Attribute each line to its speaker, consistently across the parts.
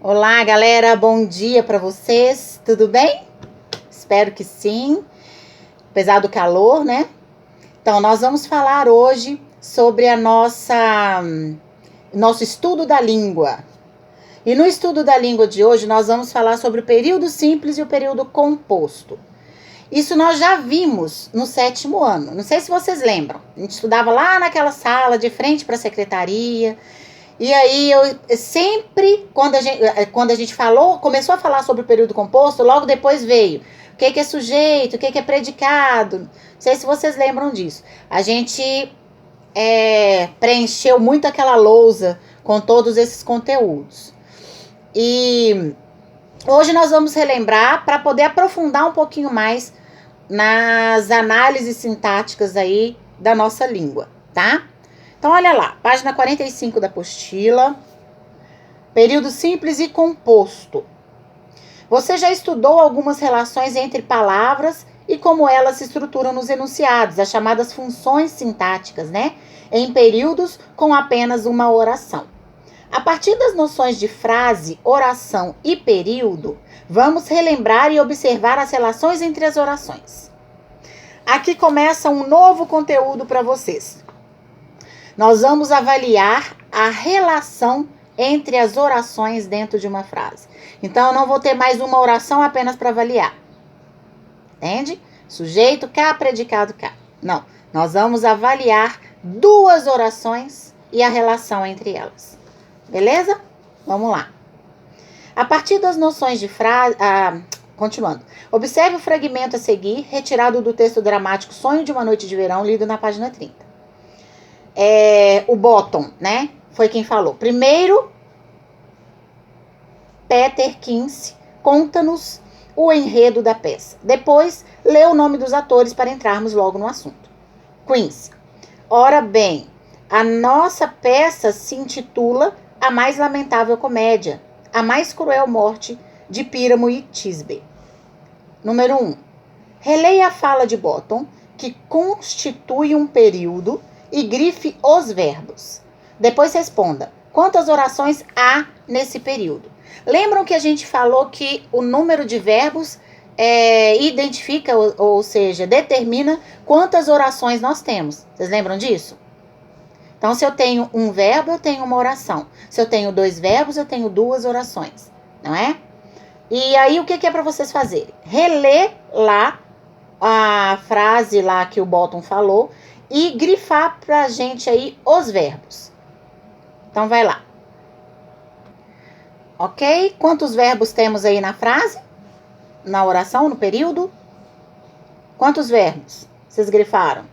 Speaker 1: Olá, galera, bom dia para vocês, tudo bem? Espero que sim, apesar do calor, né? Então, nós vamos falar hoje sobre nosso estudo da língua. E no estudo da língua de hoje, nós vamos falar sobre o período simples e o período composto. Isso nós já vimos no 7º ano. Não sei se vocês lembram. A gente estudava lá naquela sala de frente para a secretaria. E aí eu sempre, quando a gente começou a falar sobre o período composto, logo depois veio o que é sujeito, o que é predicado. Não sei se vocês lembram disso. A gente preencheu muito aquela lousa com todos esses conteúdos. E hoje nós vamos relembrar para poder aprofundar um pouquinho mais nas análises sintáticas aí da nossa língua, tá? Então, olha lá, página 45 da apostila, período simples e composto. Você já estudou algumas relações entre palavras e como elas se estruturam nos enunciados, as chamadas funções sintáticas, né? Em períodos com apenas uma oração. A partir das noções de frase, oração e período, vamos relembrar e observar as relações entre as orações. Aqui começa um novo conteúdo para vocês. Nós vamos avaliar a relação entre as orações dentro de uma frase. Então, eu não vou ter mais uma oração apenas para avaliar. Entende? Sujeito K, predicado K. Não. Nós vamos avaliar duas orações e a relação entre elas. Beleza? Vamos lá. A partir das noções de frase... continuando. Observe o fragmento a seguir, retirado do texto dramático Sonho de uma Noite de Verão, lido na página 30. O Bottom, né? Foi quem falou. Primeiro, Peter Quincy conta-nos o enredo da peça. Depois, lê o nome dos atores para entrarmos logo no assunto. Quincy. Ora bem, a nossa peça se intitula A Mais Lamentável Comédia, A Mais Cruel Morte de Píramo e Tisbe. Número 1. Releia a fala de Bottom, que constitui um período, e grife os verbos. Depois responda, quantas orações há nesse período? Lembram que a gente falou que o número de verbos identifica, ou seja, determina quantas orações nós temos. Vocês lembram disso? Então, se eu tenho um verbo, eu tenho uma oração. Se eu tenho dois verbos, eu tenho duas orações. Não é? E aí, o que é para vocês fazerem? Reler lá a frase lá que o Bottom falou e grifar pra gente aí os verbos. Então, vai lá. Ok? Quantos verbos temos aí na frase? Na oração, no período? Quantos verbos vocês grifaram?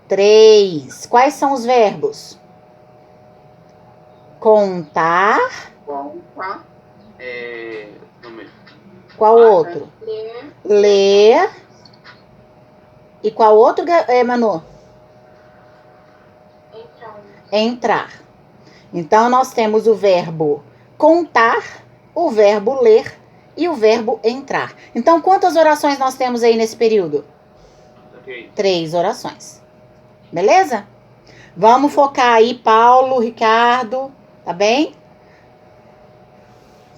Speaker 1: 3. Quais são os verbos? Contar. Qual outro? Ler. E qual outro, Manu? Entrar. Então, nós temos o verbo contar, o verbo ler e o verbo entrar. Então, quantas orações nós temos aí nesse período? 3 orações. Beleza? Vamos focar aí, Paulo, Ricardo, tá bem?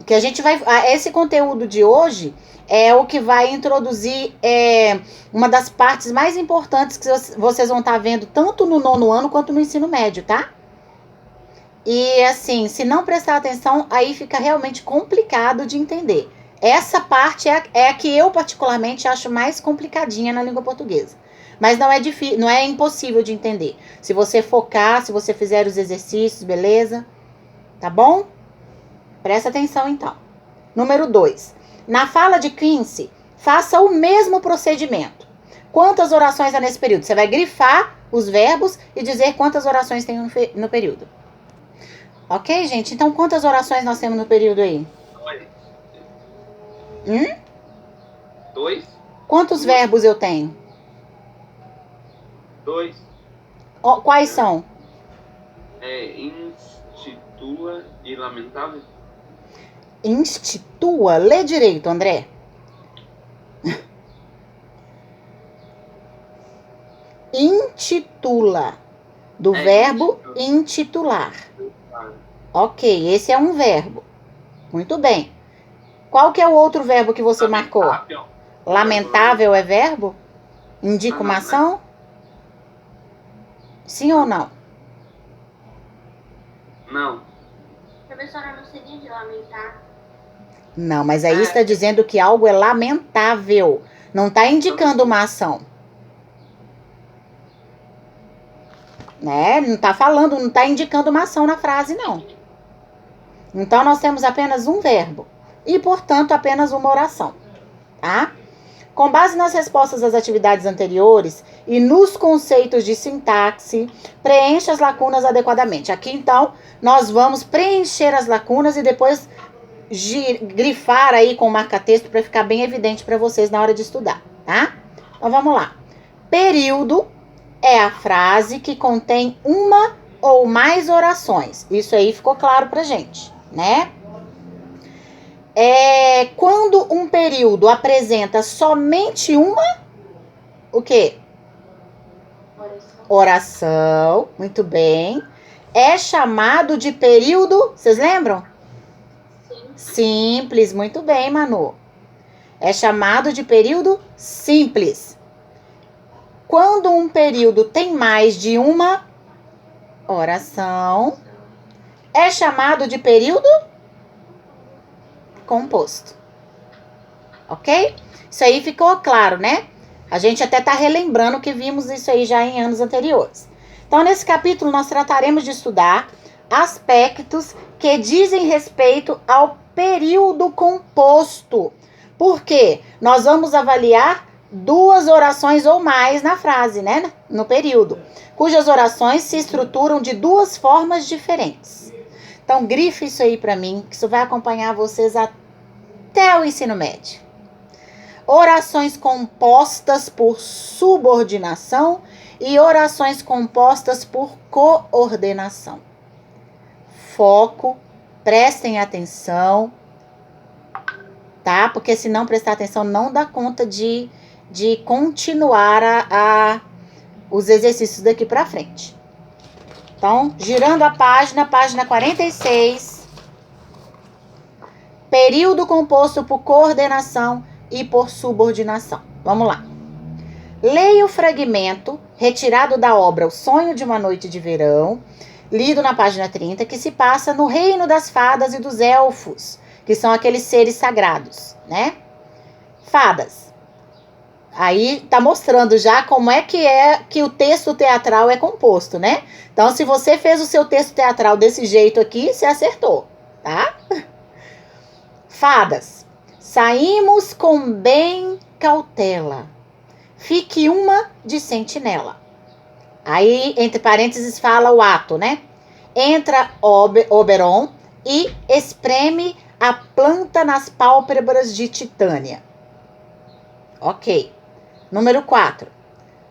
Speaker 1: Que a gente vai... Esse conteúdo de hoje é o que vai introduzir uma das partes mais importantes que vocês vão estar vendo tanto no 9º ano quanto no ensino médio, tá? E assim, se não prestar atenção, aí fica realmente complicado de entender. Essa parte é a que eu particularmente acho mais complicadinha na língua portuguesa. Mas não é difícil, não é impossível de entender. Se você focar, se você fizer os exercícios, beleza? Tá bom? Presta atenção, então. Número 2. Na fala de Quincy, faça o mesmo procedimento. Quantas orações há nesse período? Você vai grifar os verbos e dizer quantas orações tem no período. Ok, gente? Então, quantas orações nós temos no período aí?
Speaker 2: 2.
Speaker 1: Quantos verbos eu tenho?
Speaker 2: 2.
Speaker 1: Quais são?
Speaker 2: Institua e lamentável.
Speaker 1: Institua. Lê direito, André. Intitula. Do verbo intitular. Ok, esse é um verbo. Muito bem. Qual que é o outro verbo que você marcou?
Speaker 2: Lamentável.
Speaker 1: Lamentável é verbo? Indica uma ação? Sim ou não?
Speaker 2: Não.
Speaker 3: Professora, não seria de lamentar?
Speaker 1: Não, mas aí está dizendo que algo é lamentável. Não está indicando uma ação. Né? Não está falando, não está indicando uma ação na frase, não. Então, nós temos apenas um verbo. E, portanto, apenas uma oração. Tá? Com base nas respostas das atividades anteriores e nos conceitos de sintaxe, preencha as lacunas adequadamente. Aqui, então, nós vamos preencher as lacunas e depois grifar aí com marca-texto para ficar bem evidente para vocês na hora de estudar, tá? Então, vamos lá. Período é a frase que contém uma ou mais orações. Isso aí ficou claro pra gente, né? Quando um período apresenta somente uma, o quê? Oração, muito bem. É chamado de período, vocês lembram? Simples, muito bem, Manu. É chamado de período simples. Quando um período tem mais de uma oração, é chamado de período composto. Ok? Isso aí ficou claro, né? A gente até está relembrando que vimos isso aí já em anos anteriores. Então, nesse capítulo, nós trataremos de estudar aspectos que dizem respeito ao período composto. Por quê? Nós vamos avaliar duas orações ou mais na frase, né? No período, cujas orações se estruturam de duas formas diferentes. Então, grife isso aí para mim, que isso vai acompanhar vocês até o ensino médio. Orações compostas por subordinação e orações compostas por coordenação. Foco, prestem atenção, tá? Porque se não prestar atenção, não dá conta de continuar os exercícios daqui para frente. Então, girando a página 46. Período composto por coordenação e por subordinação. Vamos lá. Leia o fragmento retirado da obra O Sonho de uma Noite de Verão, lido na página 30, que se passa no reino das fadas e dos elfos, que são aqueles seres sagrados, né? Fadas. Aí tá mostrando já como é que o texto teatral é composto, né? Então, se você fez o seu texto teatral desse jeito aqui, você acertou, tá? Fadas. Saímos com bem cautela. Fique uma de sentinela. Aí, entre parênteses, fala o ato, né? Entra Oberon e espreme a planta nas pálpebras de Titânia. Ok. Número 4.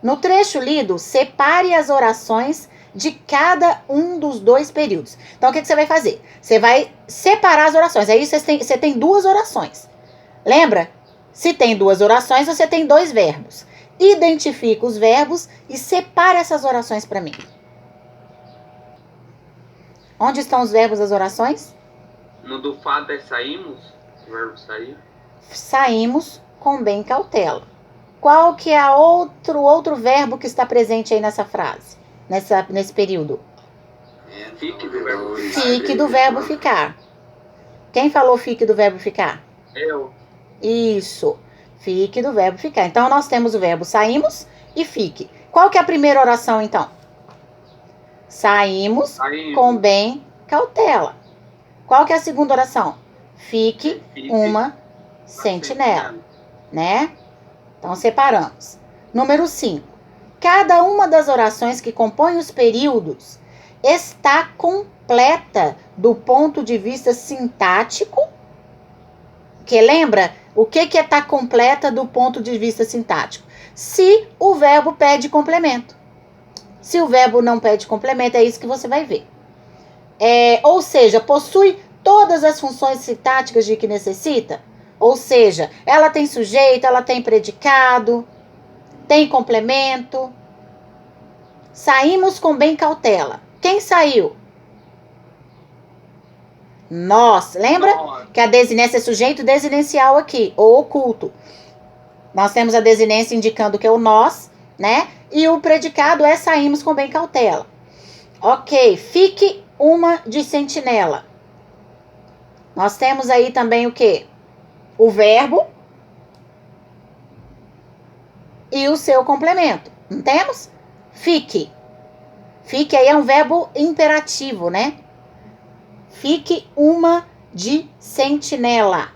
Speaker 1: No trecho lido, separe as orações de cada um dos dois períodos. Então, o que você vai fazer? Você vai separar as orações. Aí você tem duas orações. Lembra? Se tem duas orações, você tem dois verbos. Identifica os verbos e separa essas orações para mim. Onde estão os verbos das orações?
Speaker 2: No do fado é saímos, o verbo sair.
Speaker 1: Saímos com bem cautela. Qual que é outro verbo que está presente aí nessa frase? Nesse período?
Speaker 2: Fique do verbo ficar.
Speaker 1: Fique do verbo ficar. Quem falou fique do verbo ficar?
Speaker 2: Eu.
Speaker 1: Isso. Fique do verbo ficar. Então, nós temos o verbo saímos e fique. Qual que é a primeira oração, então? Saímos com bem cautela. Qual que é a segunda oração? Fique uma sentinela, né? Então, separamos. Número 5. Cada uma das orações que compõem os períodos está completa do ponto de vista sintático. Que lembra? O que é estar completa do ponto de vista sintático? Se o verbo pede complemento. Se o verbo não pede complemento, é isso que você vai ver. Ou seja, possui todas as funções sintáticas de que necessita. Ou seja, ela tem sujeito, ela tem predicado, tem complemento. Saímos com bem cautela. Quem saiu? Nós. Lembra
Speaker 2: Nós.
Speaker 1: que a desinência é sujeito desinencial aqui, ou oculto. Nós temos a desinência indicando que é o nós, né? E o predicado é saímos com bem cautela. Ok, fique uma de sentinela. Nós temos aí também o quê? O verbo e o seu complemento. Não temos? Fique. Fique aí é um verbo imperativo, né? Fique uma de sentinela.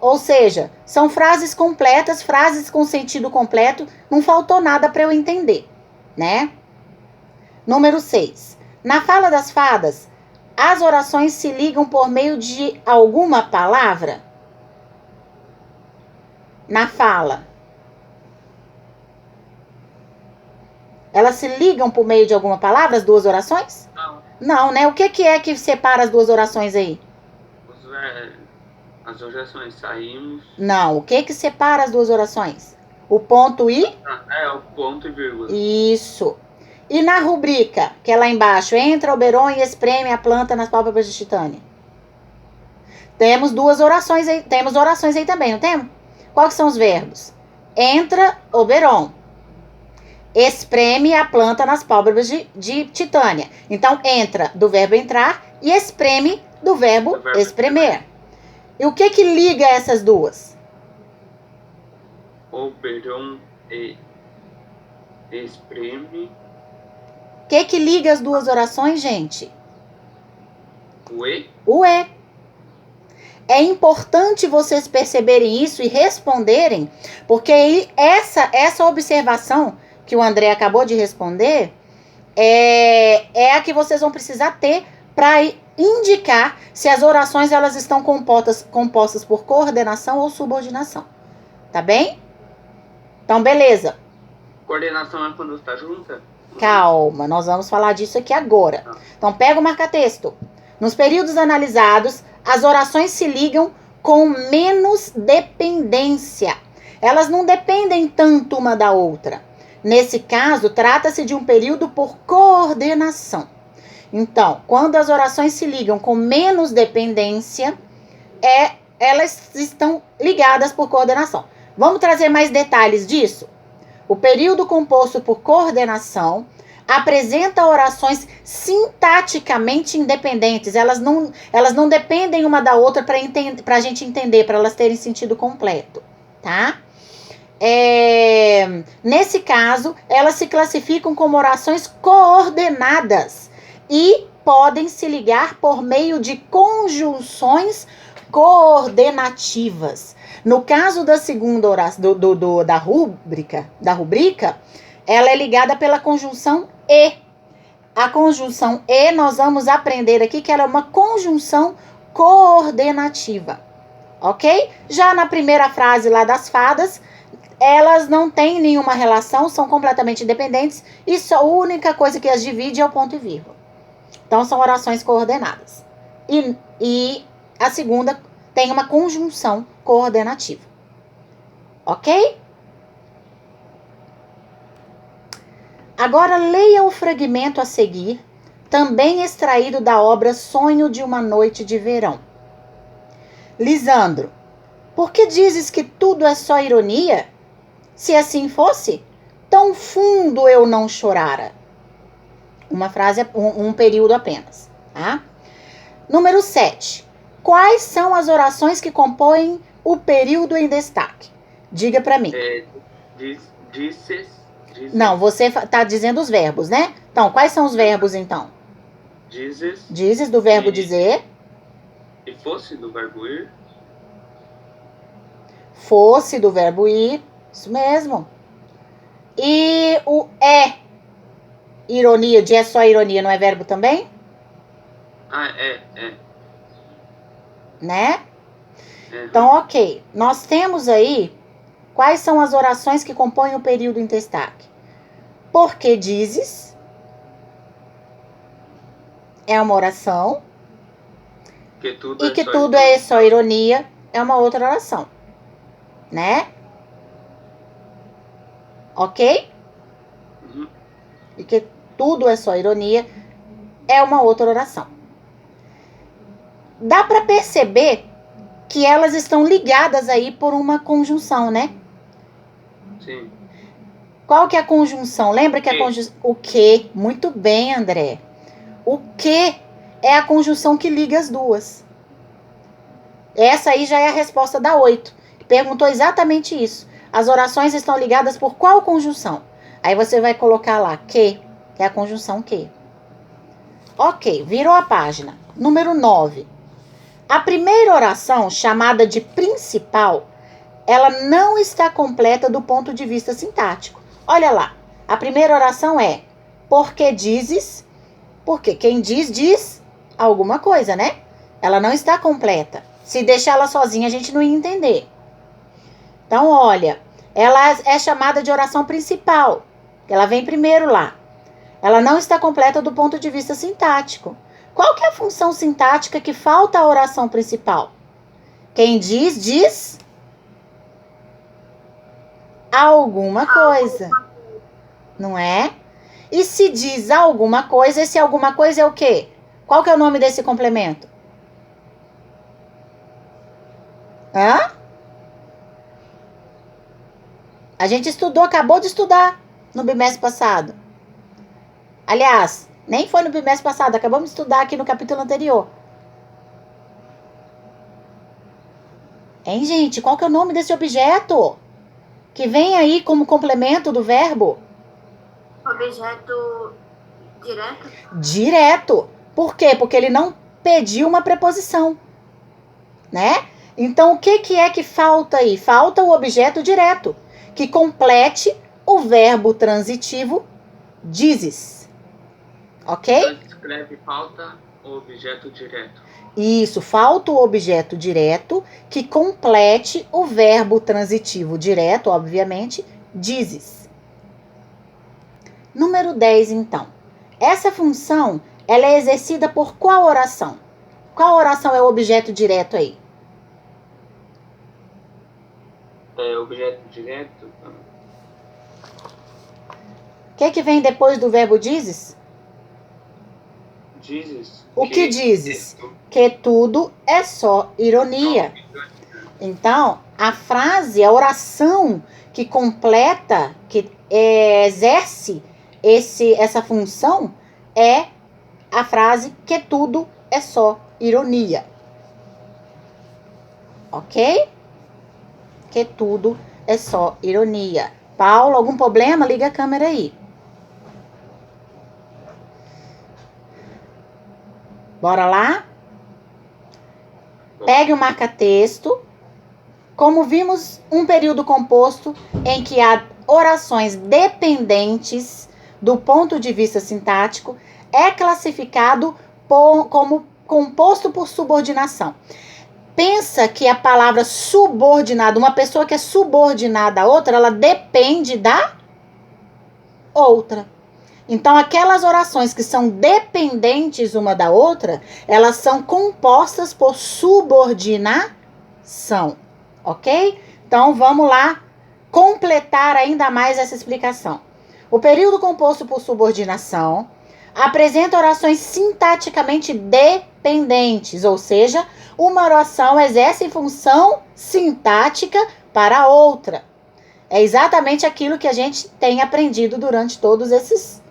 Speaker 1: Ou seja, são frases completas, frases com sentido completo, não faltou nada para eu entender, né? Número 6. Na fala das fadas, as orações se ligam por meio de alguma palavra? Na fala. Elas se ligam por meio de alguma palavra, as duas orações?
Speaker 2: Não.
Speaker 1: Não, né? O que é que separa as duas orações aí?
Speaker 2: As orações saímos.
Speaker 1: Não, o que separa as duas orações? O ponto e?
Speaker 2: O ponto e vírgula.
Speaker 1: Isso. E na rubrica, que é lá embaixo, entra Oberon e espreme a planta nas pálpebras de Titânia. Temos duas orações aí, temos orações aí também, não temos? Quais são os verbos? Entra Oberon. Espreme a planta nas pálpebras de Titânia. Então, entra do verbo entrar e espreme do verbo espremer. E o que liga essas duas?
Speaker 2: Oberon e espreme.
Speaker 1: O que liga as duas orações, gente?
Speaker 2: O E.
Speaker 1: O E. É importante vocês perceberem isso e responderem, porque aí essa observação que o André acabou de responder é a que vocês vão precisar ter para indicar se as orações elas estão compostas por coordenação ou subordinação. Tá bem? Então, beleza.
Speaker 2: Coordenação é quando está junta?
Speaker 1: Calma, nós vamos falar disso aqui agora. Então, pega o marca-texto. Nos períodos analisados, as orações se ligam com menos dependência. Elas não dependem tanto uma da outra. Nesse caso, trata-se de um período por coordenação. Então, quando as orações se ligam com menos dependência, elas estão ligadas por coordenação. Vamos trazer mais detalhes disso? O período composto por coordenação apresenta orações sintaticamente independentes. Elas não dependem uma da outra para a gente entender, para elas terem sentido completo, tá? Nesse caso, elas se classificam como orações coordenadas e podem se ligar por meio de conjunções coordenativas. No caso da segunda oração, da rubrica, ela é ligada pela conjunção e. A conjunção e, nós vamos aprender aqui que ela é uma conjunção coordenativa, ok? Já na primeira frase lá das fadas, elas não têm nenhuma relação, são completamente independentes e só a única coisa que as divide é o ponto e vírgula. Então, são orações coordenadas. E a segunda tem uma conjunção coordenativa. Ok? Agora, leia o fragmento a seguir, também extraído da obra Sonho de uma Noite de Verão. Lisandro, por que dizes que tudo é só ironia? Se assim fosse, tão fundo eu não chorara. Uma frase, um período apenas. Tá? Número 7. Quais são as orações que compõem o período em destaque? Diga para mim.
Speaker 2: Dizes.
Speaker 1: Não, você está dizendo os verbos, né? Então, quais são os verbos, então?
Speaker 2: Dizes.
Speaker 1: Dizes do verbo dizer.
Speaker 2: E fosse do verbo ir.
Speaker 1: Fosse do verbo ir. Isso mesmo. E o ironia, de é só ironia, não é verbo também?
Speaker 2: É.
Speaker 1: Né? Então, ok. Nós temos aí quais são as orações que compõem o período em destaque. Porque dizes é uma oração.
Speaker 2: Que tudo
Speaker 1: e que tudo é só ironia é uma outra oração. Né? Ok?
Speaker 2: Uhum.
Speaker 1: E que tudo é só ironia é uma outra oração. Dá para perceber que elas estão ligadas aí por uma conjunção, né?
Speaker 2: Sim.
Speaker 1: Qual que é a conjunção? Lembra que a conjunção... O que? Muito bem, André. O que é a conjunção que liga as duas. Essa aí já é a resposta da 8. Perguntou exatamente isso. As orações estão ligadas por qual conjunção? Aí você vai colocar lá que é a conjunção que. Ok, virou a página. Número 9. A primeira oração, chamada de principal, ela não está completa do ponto de vista sintático. Olha lá. A primeira oração é porque dizes, porque quem diz alguma coisa, né? Ela não está completa. Se deixar ela sozinha, a gente não ia entender. Então, olha, ela é chamada de oração principal. Ela vem primeiro lá. Ela não está completa do ponto de vista sintático. Qual que é a função sintática que falta à oração principal? Quem diz alguma coisa. Não é? E se diz alguma coisa, esse alguma coisa é o quê? Qual que é o nome desse complemento? Hã? A gente estudou, acabou de estudar no bimestre passado. Aliás, nem foi no bimestre passado, acabamos de estudar aqui no capítulo anterior. Hein, gente? Qual que é o nome desse objeto? Que vem aí como complemento do verbo?
Speaker 3: Objeto direto?
Speaker 1: Direto. Por quê? Porque ele não pediu uma preposição, né? Então, o que é que falta aí? Falta o objeto direto, que complete o verbo transitivo dizes. Ok?
Speaker 2: Então, escreve falta o objeto direto.
Speaker 1: Isso, falta o objeto direto que complete o verbo transitivo direto, obviamente, dizes. Número 10, então. Essa função, ela é exercida por qual oração? Qual oração é o objeto direto aí?
Speaker 2: Objeto direto.
Speaker 1: O que vem depois do verbo dizes?
Speaker 2: Dizes.
Speaker 1: O que dizes? Que tudo é só ironia. Então, a frase, a oração que completa, que exerce essa função é a frase que tudo é só ironia. Ok? Que tudo é só ironia. Paulo, algum problema? Liga a câmera aí. Bora lá? Pegue o marca-texto. Como vimos, um período composto em que há orações dependentes do ponto de vista sintático é classificado como composto por subordinação. Pensa que a palavra subordinado, uma pessoa que é subordinada a outra, ela depende da outra. Então, aquelas orações que são dependentes uma da outra, elas são compostas por subordinação, ok? Então, vamos lá completar ainda mais essa explicação. O período composto por subordinação apresenta orações sintaticamente dependentes, ou seja, uma oração exerce função sintática para a outra. É exatamente aquilo que a gente tem aprendido durante todos esses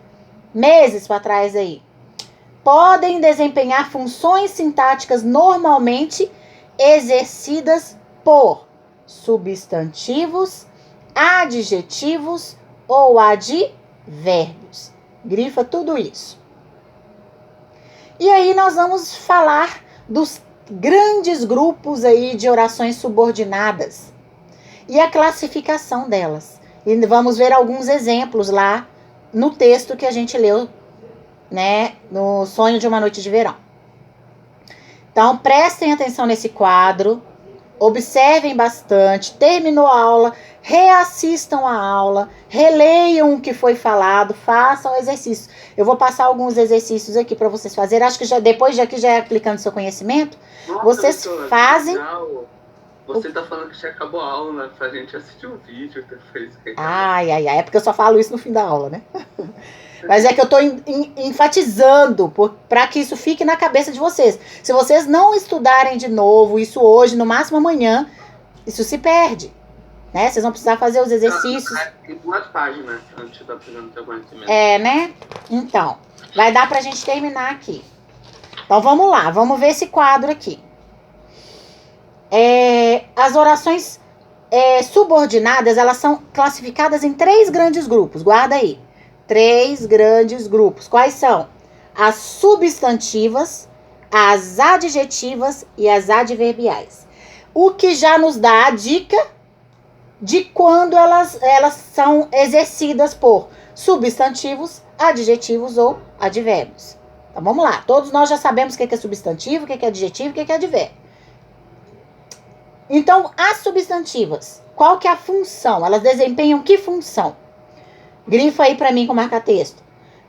Speaker 1: meses para trás aí. Podem desempenhar funções sintáticas normalmente exercidas por substantivos, adjetivos ou advérbios. Grifa tudo isso. E aí nós vamos falar dos grandes grupos aí de orações subordinadas e a classificação delas. E vamos ver alguns exemplos lá no texto que a gente leu, né, no Sonho de uma Noite de Verão. Então, prestem atenção nesse quadro, observem bastante, terminou a aula, reassistam a aula, releiam o que foi falado, façam exercícios. Eu vou passar alguns exercícios aqui para vocês fazerem. Acho que já, depois de aqui, já é aplicando seu conhecimento.
Speaker 2: Nossa,
Speaker 1: vocês
Speaker 2: doutora,
Speaker 1: fazem...
Speaker 2: Você tá falando que já acabou a aula, pra gente assistir o vídeo depois.
Speaker 1: Ai, é porque eu só falo isso no fim da aula, né? Mas é que eu tô enfatizando para que isso fique na cabeça de vocês. Se vocês não estudarem de novo isso hoje, no máximo amanhã, isso se perde. Né? Vocês vão precisar fazer os exercícios.
Speaker 2: Tem 2 páginas antes da apresentação do seu conhecimento.
Speaker 1: Né? Então, vai dar pra gente terminar aqui. Então, vamos lá. Vamos ver esse quadro aqui. As orações subordinadas, elas são classificadas em 3 grandes grupos. Guarda aí. 3 grandes grupos. Quais são? As substantivas, as adjetivas e as adverbiais. O que já nos dá a dica de quando elas são exercidas por substantivos, adjetivos ou advérbios. Então, vamos lá. Todos nós já sabemos o que é substantivo, o que é adjetivo e o que é advérbio. Então, as substantivas, qual que é a função? Elas desempenham que função? Grifa aí para mim com marca-texto.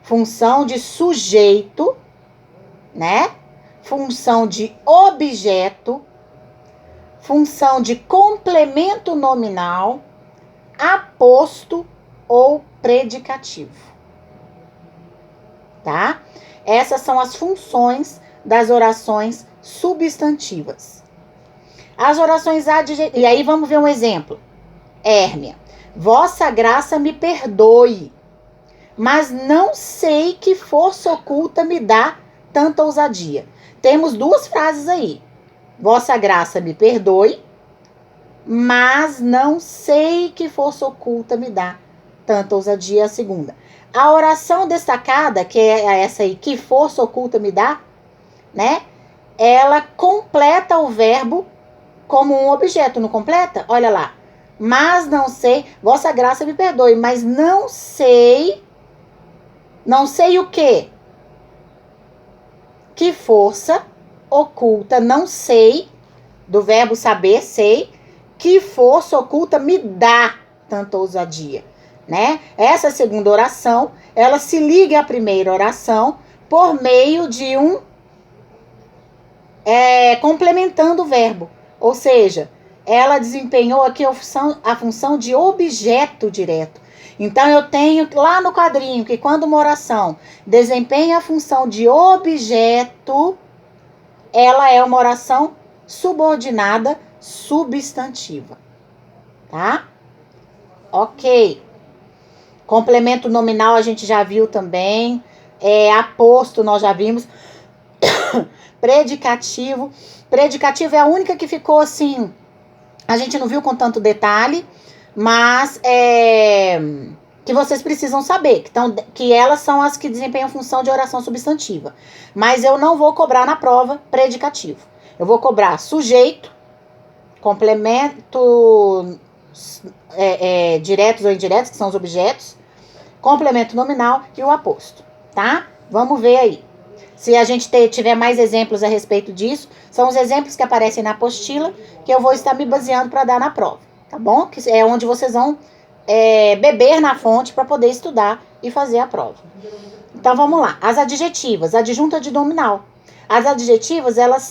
Speaker 1: Função de sujeito, né? Função de objeto, função de complemento nominal, aposto ou predicativo. Tá? Essas são as funções das orações substantivas. As orações adjetivas. E aí vamos ver um exemplo. Hérmia. Vossa graça me perdoe, mas não sei que força oculta me dá tanta ousadia. Temos 2 frases aí. Vossa graça me perdoe, mas não sei que força oculta me dá tanta ousadia. A segunda. A oração destacada, que é essa aí, que força oculta me dá, né? Ela completa o verbo como um objeto, não completa? Olha lá. Mas não sei, vossa graça me perdoe, mas não sei o quê? Que força oculta, não sei, do verbo saber, sei, que força oculta me dá tanta ousadia, né? Essa segunda oração, ela se liga à primeira oração por meio de complementando o verbo, ou seja, ela desempenhou aqui a função de objeto direto. Então, eu tenho lá no quadrinho que quando uma oração desempenha a função de objeto, ela é uma oração subordinada substantiva. Tá? Ok. Complemento nominal a gente já viu também. Aposto nós já vimos. Predicativo. Predicativo é a única que ficou assim... A gente não viu com tanto detalhe, mas que vocês precisam saber, que elas são as que desempenham função de oração substantiva. Mas eu não vou cobrar na prova predicativo. Eu vou cobrar sujeito, complemento diretos ou indiretos, que são os objetos, complemento nominal e o aposto, tá? Vamos ver aí. Se a gente tiver mais exemplos a respeito disso, são os exemplos que aparecem na apostila, que eu vou estar me baseando para dar na prova, tá bom? Que é onde vocês vão beber na fonte para poder estudar e fazer a prova. Então, vamos lá. As adjetivas, adjunta de nominal. As adjetivas, elas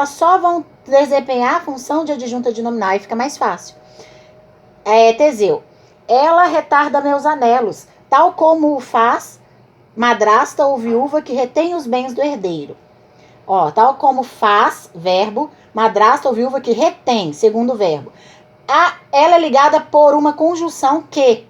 Speaker 1: só vão desempenhar a função de adjunta de nominal, aí fica mais fácil. Teseu. Ela retarda meus anelos, tal como faz madrasta ou viúva que retém os bens do herdeiro. Tal como faz, verbo, madrasta ou viúva que retém, segundo verbo. Ela é ligada por uma conjunção que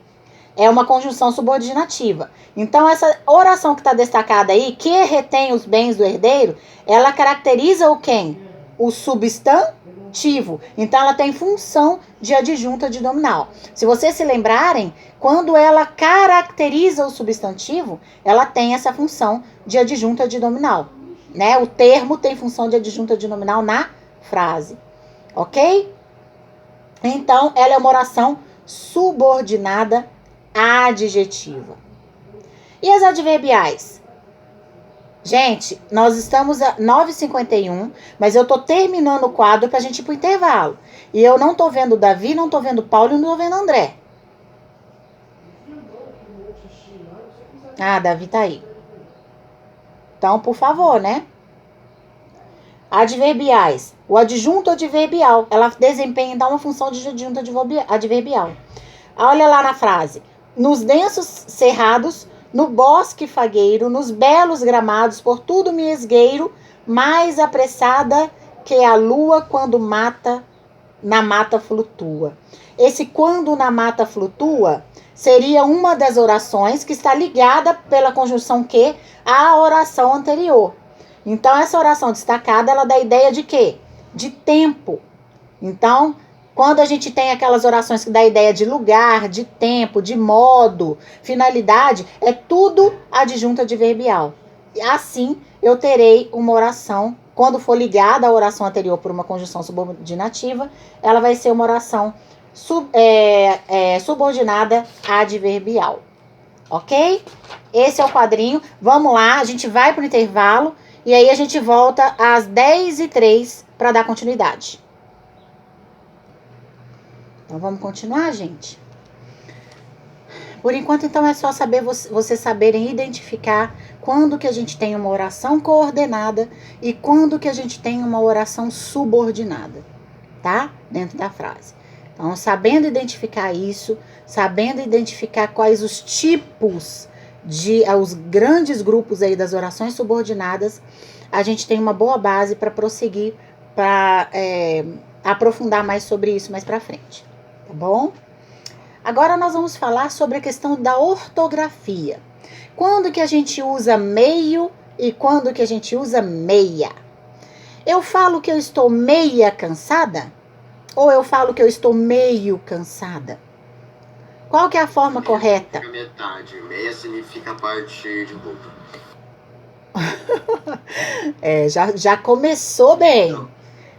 Speaker 1: é uma conjunção subordinativa. Então, essa oração que está destacada aí, que retém os bens do herdeiro, ela caracteriza o quem? O substantivo. Então, ela tem função de adjunta de nominal. Se vocês se lembrarem, quando ela caracteriza o substantivo, ela tem essa função de adjunta de nominal, né? O termo tem função de adjunta de nominal na frase, ok? Então, ela é uma oração subordinada adjetiva. E as adverbiais? Gente, nós estamos a 9h51, mas eu tô terminando o quadro pra gente ir pro intervalo. E eu não tô vendo o Davi, não tô vendo o Paulo e não tô vendo o André. Davi tá aí. Então, por favor, né? Adverbiais. O adjunto adverbial, ela desempenha então uma função de adjunto adverbial. Olha lá na frase. Nos densos cerrados, no bosque fagueiro, nos belos gramados, por tudo me esgueiro, mais apressada que a lua quando na mata flutua. Esse quando na mata flutua seria uma das orações que está ligada pela conjunção que à oração anterior. Então, essa oração destacada, ela dá a ideia de quê? De tempo. Então, quando a gente tem aquelas orações que dá a ideia de lugar, de tempo, de modo, finalidade, é tudo adjunto adverbial. Assim, eu terei uma oração, quando for ligada à oração anterior por uma conjunção subordinativa, ela vai ser uma oração subordinada adverbial. Ok? Esse é o quadrinho. Vamos lá, a gente vai para o intervalo e aí a gente volta às 10h03 para dar continuidade. Então, vamos continuar, gente? Por enquanto, então, é só saber vocês saberem identificar quando que a gente tem uma oração coordenada e quando que a gente tem uma oração subordinada, tá? Dentro da frase. Então, sabendo identificar isso, sabendo identificar quais os tipos os grandes grupos aí das orações subordinadas, a gente tem uma boa base para prosseguir, para aprofundar mais sobre isso mais para frente, tá bom? Agora nós vamos falar sobre a questão da ortografia. Quando que a gente usa meio e quando que a gente usa meia? Eu falo que eu estou meia cansada? Ou eu falo que eu estou meio cansada? Qual que é a forma correta?
Speaker 4: Metade. Meia significa a parte de roupa.
Speaker 1: Já começou bem.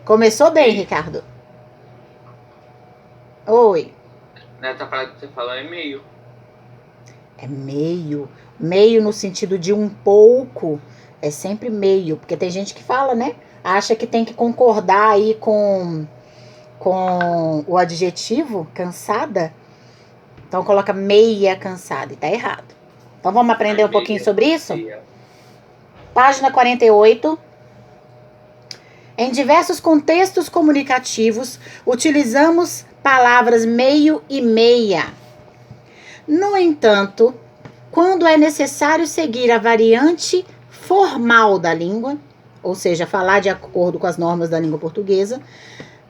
Speaker 1: Começou bem, Ricardo. Oi.
Speaker 2: Nessa frase que você falou é meio.
Speaker 1: É meio. Meio no sentido de um pouco. É sempre meio. Porque tem gente que fala, né? Acha que tem que concordar aí com o adjetivo cansada. Então coloca meia cansada. E tá errado. Então vamos aprender um pouquinho sobre isso? Página 48. Em diversos contextos comunicativos, utilizamos palavras meio e meia. No entanto, quando é necessário seguir a variante formal da língua, ou seja, falar de acordo com as normas da língua portuguesa,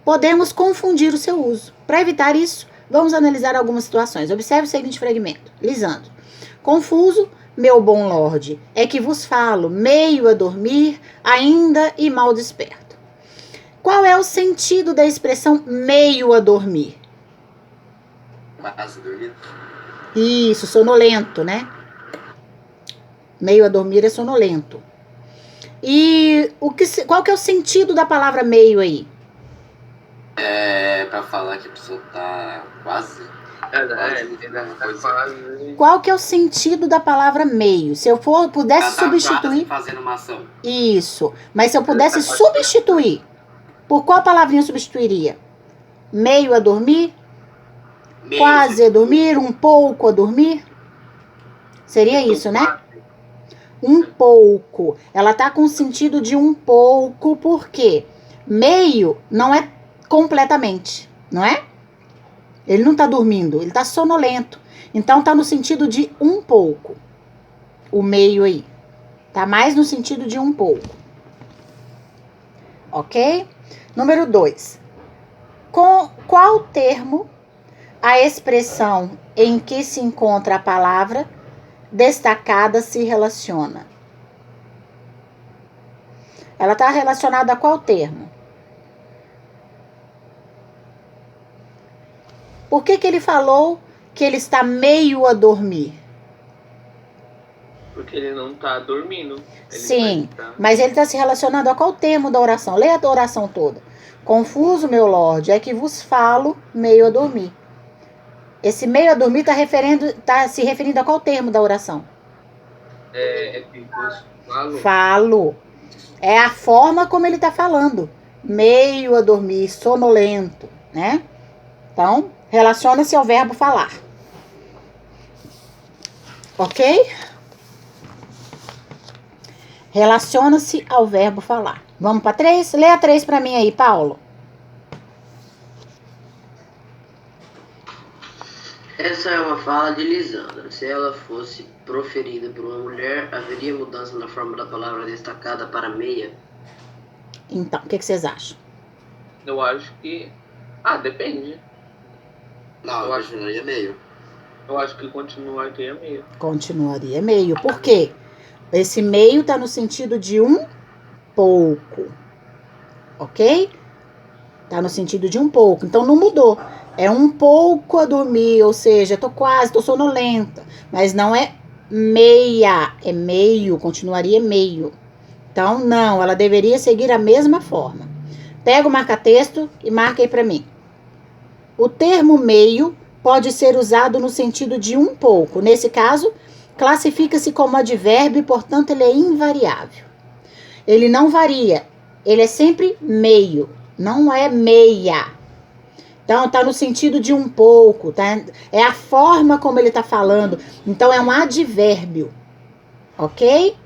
Speaker 1: podemos confundir o seu uso. Para evitar isso, vamos analisar algumas situações. Observe o seguinte fragmento. Lisandro. Confuso, meu bom lorde, é que vos falo, meio a dormir, ainda e mal desperto. Qual é o sentido da expressão meio a dormir?
Speaker 4: Quase dormindo.
Speaker 1: Isso, sonolento, né? Meio a dormir é sonolento. E qual que é o sentido da palavra meio aí?
Speaker 4: É pra falar que a pessoa tá quase.
Speaker 1: Qual que é o sentido da palavra meio? Se eu pudesse substituir...
Speaker 4: Fazendo uma ação.
Speaker 1: Isso. Mas se eu pudesse substituir, por qual palavrinha eu substituiria? Meio a dormir? Meio quase a dormir? Um pouco a dormir? Seria isso, né? Um pouco. Ela tá com o sentido de um pouco, por quê? Meio não é completamente, não é? Ele não tá dormindo, ele tá sonolento. Então tá no sentido de um pouco. O meio aí. Tá mais no sentido de um pouco. Ok? Número 2. Com qual termo a expressão em que se encontra a palavra destacada se relaciona? Ela está relacionada a qual termo? Por que ele falou que ele está meio a dormir?
Speaker 2: Porque ele não está dormindo.
Speaker 1: Sim, mas ele está se relacionando a qual termo da oração? Leia a oração toda. Confuso, meu lorde, é que vos falo meio a dormir. Esse meio a dormir está se referindo a qual termo da oração? Falo. É a forma como ele está falando. Meio a dormir, sonolento, né? Então, relaciona-se ao verbo falar. Ok? Relaciona-se ao verbo falar. Vamos para 3? Lê a 3 para mim aí, Paulo.
Speaker 5: Essa é uma fala de Lisandra. Se ela fosse proferida por uma mulher, haveria mudança na forma da palavra destacada para meia?
Speaker 1: Então, o que vocês acham?
Speaker 2: Eu acho que. Depende.
Speaker 4: Não, eu
Speaker 2: acho-
Speaker 4: continuaria meio.
Speaker 2: Eu acho que continuaria meio.
Speaker 1: Continuaria meio. Por quê? Esse meio tá no sentido de um pouco. Ok? Tá no sentido de um pouco. Então não mudou. É um pouco a dormir, ou seja, tô sonolenta. Mas não é meia, é meio, continuaria meio. Então, não, ela deveria seguir a mesma forma. Pega o marca-texto e marca aí para mim. O termo meio pode ser usado no sentido de um pouco. Nesse caso, classifica-se como advérbio, portanto, ele é invariável. Ele não varia, ele é sempre meio, não é meia. Então, tá no sentido de um pouco, tá? É a forma como ele tá falando. Então, é um advérbio, ok?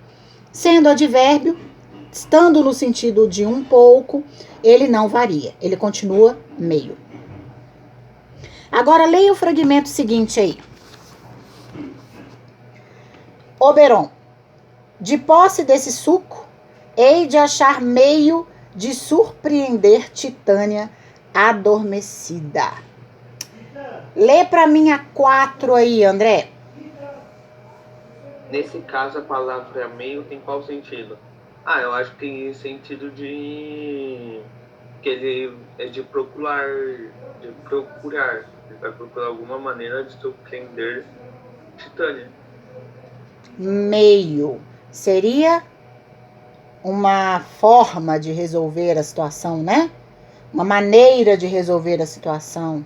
Speaker 1: Sendo advérbio, estando no sentido de um pouco, ele não varia, ele continua meio. Agora, leia o fragmento seguinte aí. Oberon, de posse desse suco, hei de achar meio de surpreender Titânia adormecida. Lê pra mim a 4 aí, André.
Speaker 2: Nesse caso, a palavra meio tem qual sentido? Eu acho que tem sentido de. Que ele é de procurar. De procurar. Ele vai procurar alguma maneira de surpreender Titânia.
Speaker 1: Meio seria uma forma de resolver a situação, né? Uma maneira de resolver a situação.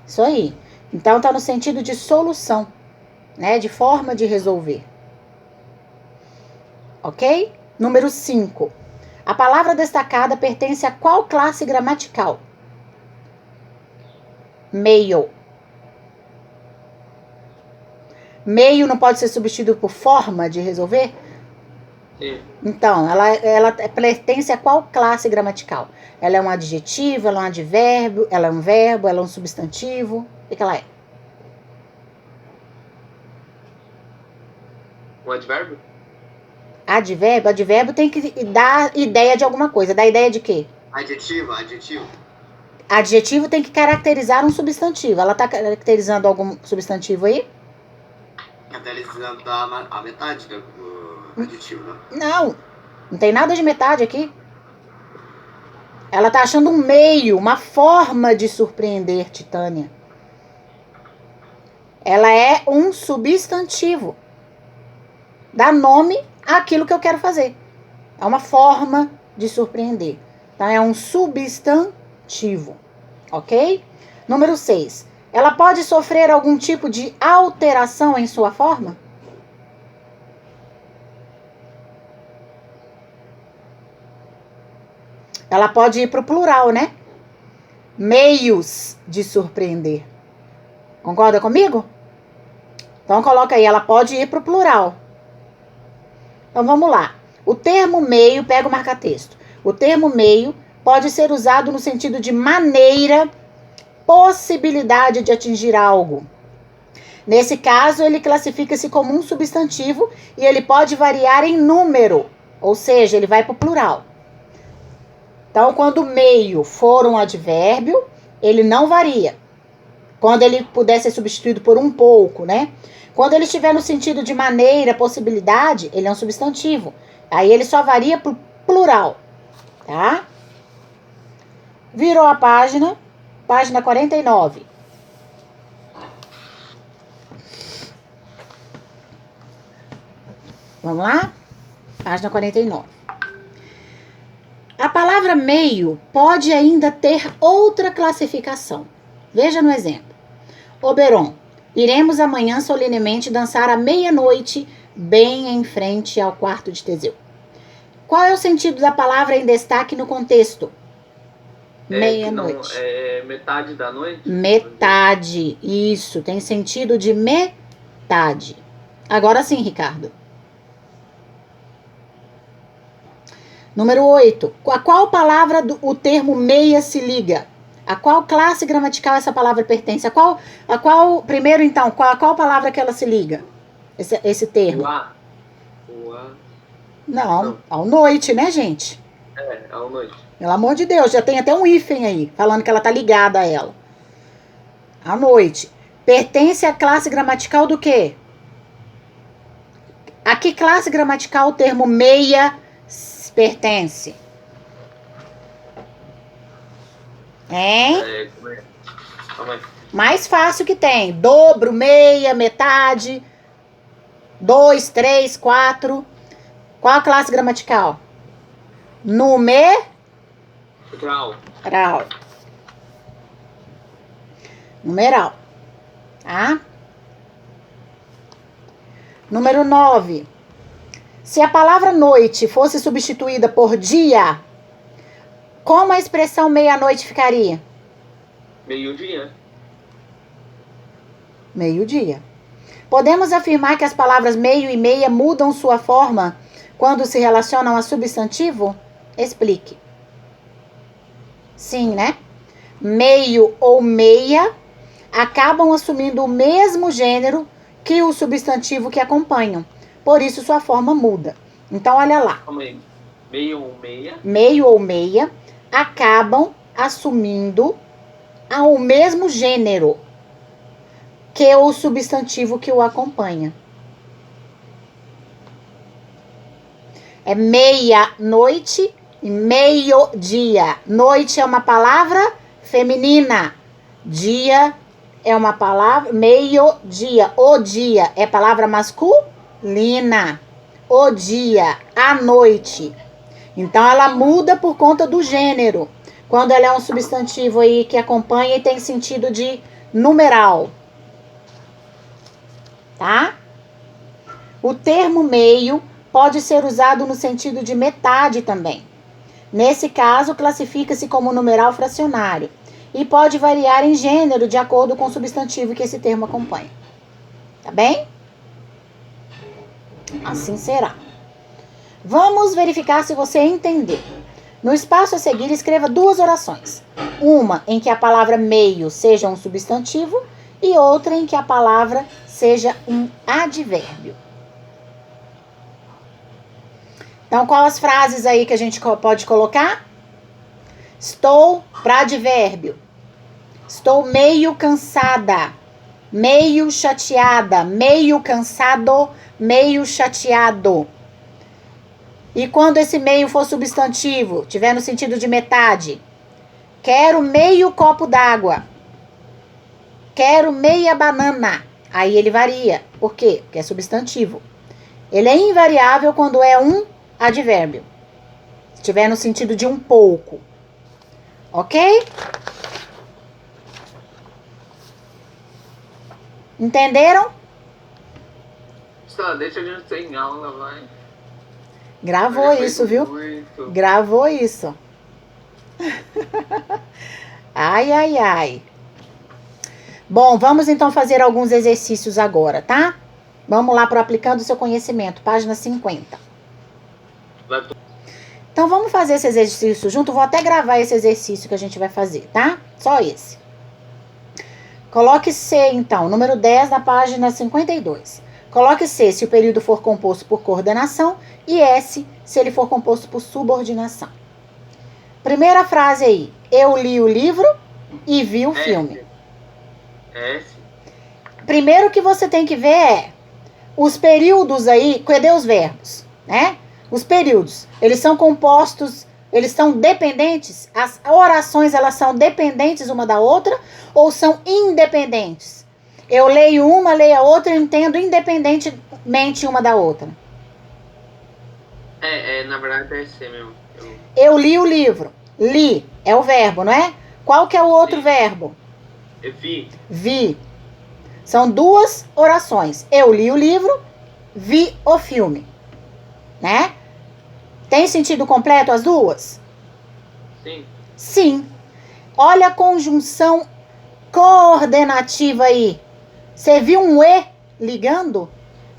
Speaker 1: Isso aí. Então tá no sentido de solução, né? De forma de resolver. Ok? Número 5. A palavra destacada pertence a qual classe gramatical? Meio. Meio não pode ser substituído por forma de resolver?
Speaker 2: Sim.
Speaker 1: Então, ela pertence a qual classe gramatical? Ela é um adjetivo, ela é um advérbio, ela é um verbo, ela é um substantivo? O que ela é?
Speaker 2: Um advérbio?
Speaker 1: Advérbio? Advérbio tem que dar ideia de alguma coisa. Dá ideia de quê?
Speaker 4: Adjetivo.
Speaker 1: Adjetivo tem que caracterizar um substantivo. Ela tá caracterizando algum substantivo aí?
Speaker 4: Caracterizando a metade do adjetivo, né?
Speaker 1: Não tem nada de metade aqui. Ela tá achando um meio, uma forma de surpreender Titânia. Ela é um substantivo. Dá nome àquilo que eu quero fazer. É uma forma de surpreender. Tá? É um substantivo. Ok? Número 6. Ela pode sofrer algum tipo de alteração em sua forma? Ela pode ir para o plural, né? Meios de surpreender. Concorda comigo? Então coloca aí, ela pode ir para o plural. Então vamos lá. O termo meio, pega o marca-texto. O termo meio pode ser usado no sentido de maneira, possibilidade de atingir algo. Nesse caso, ele classifica-se como um substantivo e ele pode variar em número, ou seja, ele vai para o plural. Então, quando meio for um advérbio, ele não varia. Quando ele puder ser substituído por um pouco, né? Quando ele estiver no sentido de maneira, possibilidade, ele é um substantivo. Aí ele só varia pro plural, tá? Virou a página 49. Vamos lá? Página 49. A palavra meio pode ainda ter outra classificação. Veja no exemplo. Oberon, iremos amanhã solenemente dançar à meia-noite, bem em frente ao quarto de Teseu. Qual é o sentido da palavra em destaque no contexto? Meia-noite.
Speaker 2: É metade da noite?
Speaker 1: Metade. Isso, tem sentido de metade. Agora sim, Ricardo. Número 8. A qual palavra o termo meia se liga? A qual classe gramatical essa palavra pertence? Primeiro, então, a qual palavra que ela se liga? Esse termo.
Speaker 2: O a.
Speaker 1: Não, ao noite, né, gente?
Speaker 2: Ao noite.
Speaker 1: Pelo amor de Deus, já tem até um hífen aí, falando que ela tá ligada a ela. À noite. Pertence à classe gramatical do quê? A que classe gramatical o termo meia pertence? Hein?
Speaker 2: Calma aí.
Speaker 1: Mais fácil que tem. Dobro, meia, metade. 2, 3, 4. Qual a classe gramatical? Numeral. Numeral. Tá? Número 9. Se a palavra noite fosse substituída por dia, como a expressão meia-noite ficaria?
Speaker 2: Meio-dia.
Speaker 1: Meio-dia. Podemos afirmar que as palavras meio e meia mudam sua forma quando se relacionam a substantivo? Explique. Sim, né? Meio ou meia acabam assumindo o mesmo gênero que o substantivo que acompanham. Por isso, sua forma muda. Então, olha lá.
Speaker 2: Calma aí. Meio ou meia?
Speaker 1: Meio ou meia acabam assumindo o mesmo gênero que o substantivo que o acompanha. É meia-noite e meio-dia. Noite é uma palavra feminina. Dia é uma palavra... Meio-dia. O dia é palavra masculina. O dia. A noite. Então, ela muda por conta do gênero. Quando ela é um substantivo aí que acompanha e tem sentido de numeral. Tá? O termo meio pode ser usado no sentido de metade também. Nesse caso, classifica-se como numeral fracionário e pode variar em gênero de acordo com o substantivo que esse termo acompanha. Tá bem? Assim será. Vamos verificar se você entendeu. No espaço a seguir, escreva 2 orações. Uma em que a palavra meio seja um substantivo e outra em que a palavra seja um advérbio. Então, qual as frases aí que a gente pode colocar? Estou para advérbio. Estou meio cansada, meio chateada, meio cansado, meio chateado. E quando esse meio for substantivo, tiver no sentido de metade, quero meio copo d'água, quero meia banana. Aí ele varia. Por quê? Porque é substantivo. Ele é invariável quando é um advérbio. Se tiver no sentido de um pouco. Ok? Entenderam?
Speaker 2: Só deixa a gente sem aula, vai.
Speaker 1: Gravou isso, viu?
Speaker 2: Muito.
Speaker 1: Gravou isso. Ai, ai, ai. Bom, vamos então fazer alguns exercícios agora, tá? Vamos lá para Aplicando o Seu Conhecimento, página 50. Então, vamos fazer esse exercício junto. Vou até gravar esse exercício que a gente vai fazer, tá? Só esse. Coloque C, então, número 10 na página 52. Coloque C se o período for composto por coordenação e S se ele for composto por subordinação. Primeira frase aí. Eu li o livro e vi o filme.
Speaker 2: S.
Speaker 1: Primeiro que você tem que ver é os períodos aí, cadê os verbos, né? Os períodos, eles são compostos, eles são dependentes? As orações, elas são dependentes uma da outra ou são independentes? Eu leio uma, leio a outra e entendo independentemente uma da outra.
Speaker 2: Na verdade é C mesmo.
Speaker 1: Eu li o livro. Li é o verbo, não é? Qual que é o outro verbo?
Speaker 2: Vi.
Speaker 1: Vi. São 2 orações. Eu li o livro, vi o filme. Né? Tem sentido completo as duas?
Speaker 2: Sim.
Speaker 1: Sim. Olha a conjunção coordenativa aí. Você viu um E ligando?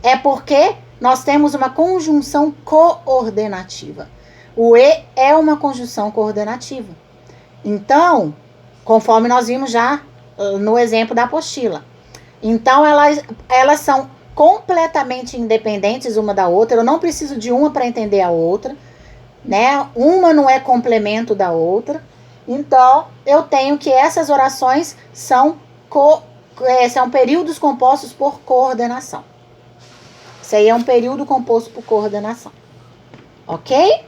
Speaker 1: É porque nós temos uma conjunção coordenativa. O E é uma conjunção coordenativa. Então, conforme nós vimos já no exemplo da apostila. Então, elas são completamente independentes uma da outra. Eu não preciso de uma para entender a outra, né? Uma não é complemento da outra. Então, eu tenho que essas orações são períodos compostos por coordenação. Isso aí é um período composto por coordenação. Ok?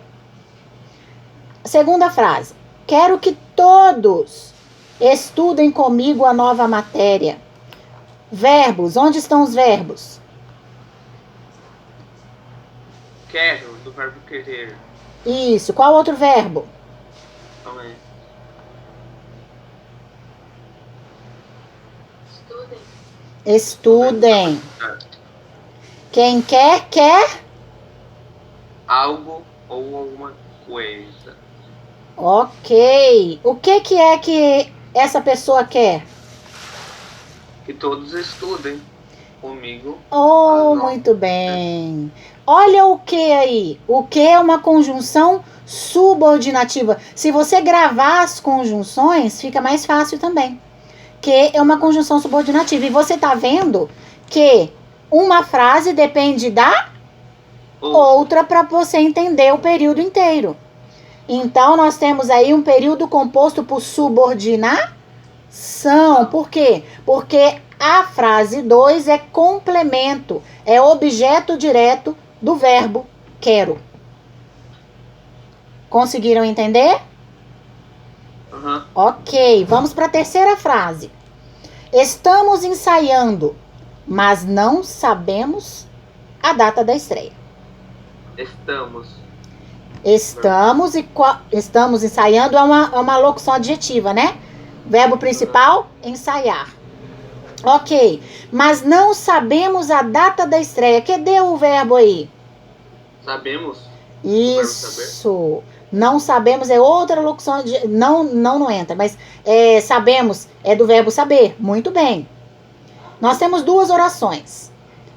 Speaker 1: Segunda frase. Quero que todos estudem comigo a nova matéria. Verbos. Onde estão os verbos?
Speaker 2: Quero, do verbo querer.
Speaker 1: Isso. Qual outro verbo?
Speaker 2: Então é.
Speaker 3: Estudem.
Speaker 1: Estudem. Quem quer, quer.
Speaker 2: Algo ou alguma coisa.
Speaker 1: Ok. O que é que essa pessoa quer?
Speaker 2: Que todos estudem comigo.
Speaker 1: Oh,
Speaker 2: não.
Speaker 1: muito bem. Olha o que aí. O que é uma conjunção subordinativa. Se você gravar as conjunções, fica mais fácil também. Que é uma conjunção subordinativa. E você tá vendo que uma frase depende da outra para você entender o período inteiro. Então, nós temos aí um período composto por subordinação. Por quê? Porque a frase 2 é complemento, é objeto direto do verbo quero. Conseguiram entender?
Speaker 2: Uhum.
Speaker 1: Ok, vamos para a terceira frase. Estamos ensaiando, mas não sabemos a data da estreia. Estamos ensaiando é uma locução adjetiva, né? Verbo principal, ensaiar. Ok, mas não sabemos a data da estreia. Cadê o verbo aí?
Speaker 2: Sabemos.
Speaker 1: Isso. Não sabemos é outra locução. Não entra, mas sabemos é do verbo saber. Muito bem. Nós temos duas orações.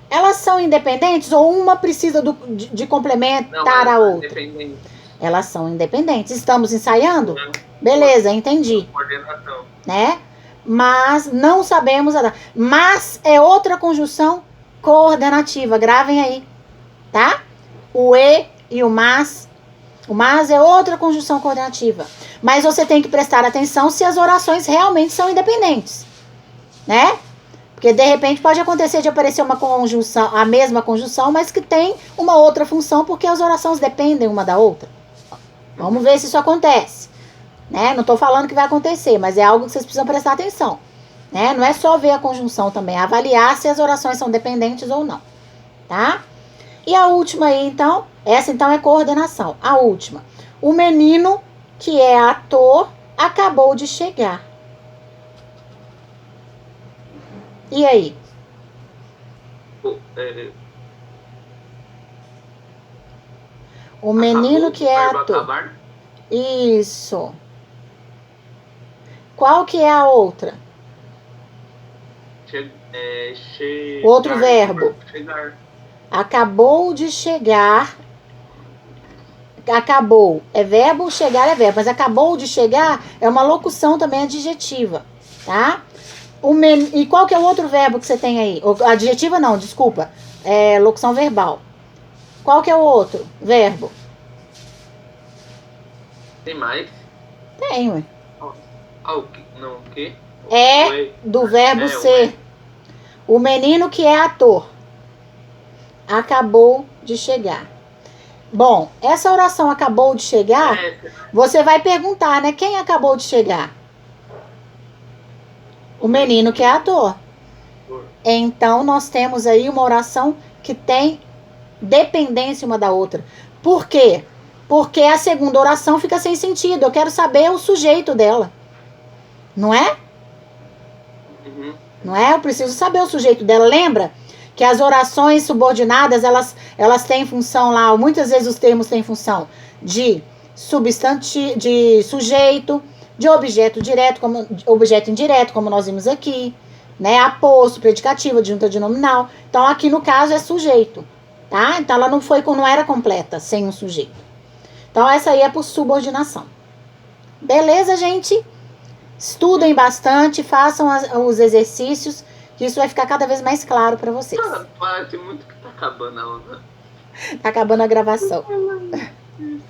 Speaker 1: Elas são independentes ou uma precisa de complementar a outra?
Speaker 2: Independente.
Speaker 1: Elas são independentes. Estamos ensaiando? Beleza, entendi.
Speaker 2: Coordenação.
Speaker 1: Né? Mas não sabemos a data. Mas é outra conjunção coordenativa. Gravem aí, tá? O e o mas. O mas é outra conjunção coordenativa. Mas você tem que prestar atenção se as orações realmente são independentes, né? Porque de repente pode acontecer de aparecer uma conjunção, a mesma conjunção, mas que tem uma outra função porque as orações dependem uma da outra. Vamos ver se isso acontece. Né? Não estou falando que vai acontecer, mas é algo que vocês precisam prestar atenção. Né? Não é só ver a conjunção também, é avaliar se as orações são dependentes ou não. Tá? E a última aí, então, essa então é coordenação. A última. O menino, que é ator, acabou de chegar. E aí? O menino que é ator.
Speaker 2: Acabar?
Speaker 1: Isso. Qual que é a outra? Outro verbo.
Speaker 2: Chegar.
Speaker 1: Acabou de chegar. Acabou. É verbo, chegar é verbo. Mas acabou de chegar é uma locução também adjetiva. Tá? E qual que é o outro verbo que você tem aí? Adjetiva não, desculpa. É locução verbal. Qual que é o outro verbo?
Speaker 2: Tem mais?
Speaker 1: Tem, ué.
Speaker 2: O que?
Speaker 1: É do verbo ser. O menino que é ator acabou de chegar. Bom, essa oração acabou de chegar, você vai perguntar, né? Quem acabou de chegar? O menino que é ator. Então, nós temos aí uma oração que tem dependência uma da outra. Por quê? Porque a segunda oração fica sem sentido. Eu quero saber o sujeito dela. Não é?
Speaker 2: Uhum.
Speaker 1: Não é? Eu preciso saber o sujeito dela. Lembra que as orações subordinadas, elas têm função lá, muitas vezes os termos têm função de substantivo, de sujeito, de objeto direto, como objeto indireto, como nós vimos aqui, né? Aposto, predicativo, adjunta de nominal. Então, aqui no caso é sujeito, tá? Então, ela não era completa sem um sujeito. Então, essa aí é por subordinação. Beleza, gente? Estudem bastante, façam os exercícios, que isso vai ficar cada vez mais claro para vocês.
Speaker 2: Parece muito que tá acabando a aula.
Speaker 1: Tá acabando a gravação.
Speaker 3: Isso.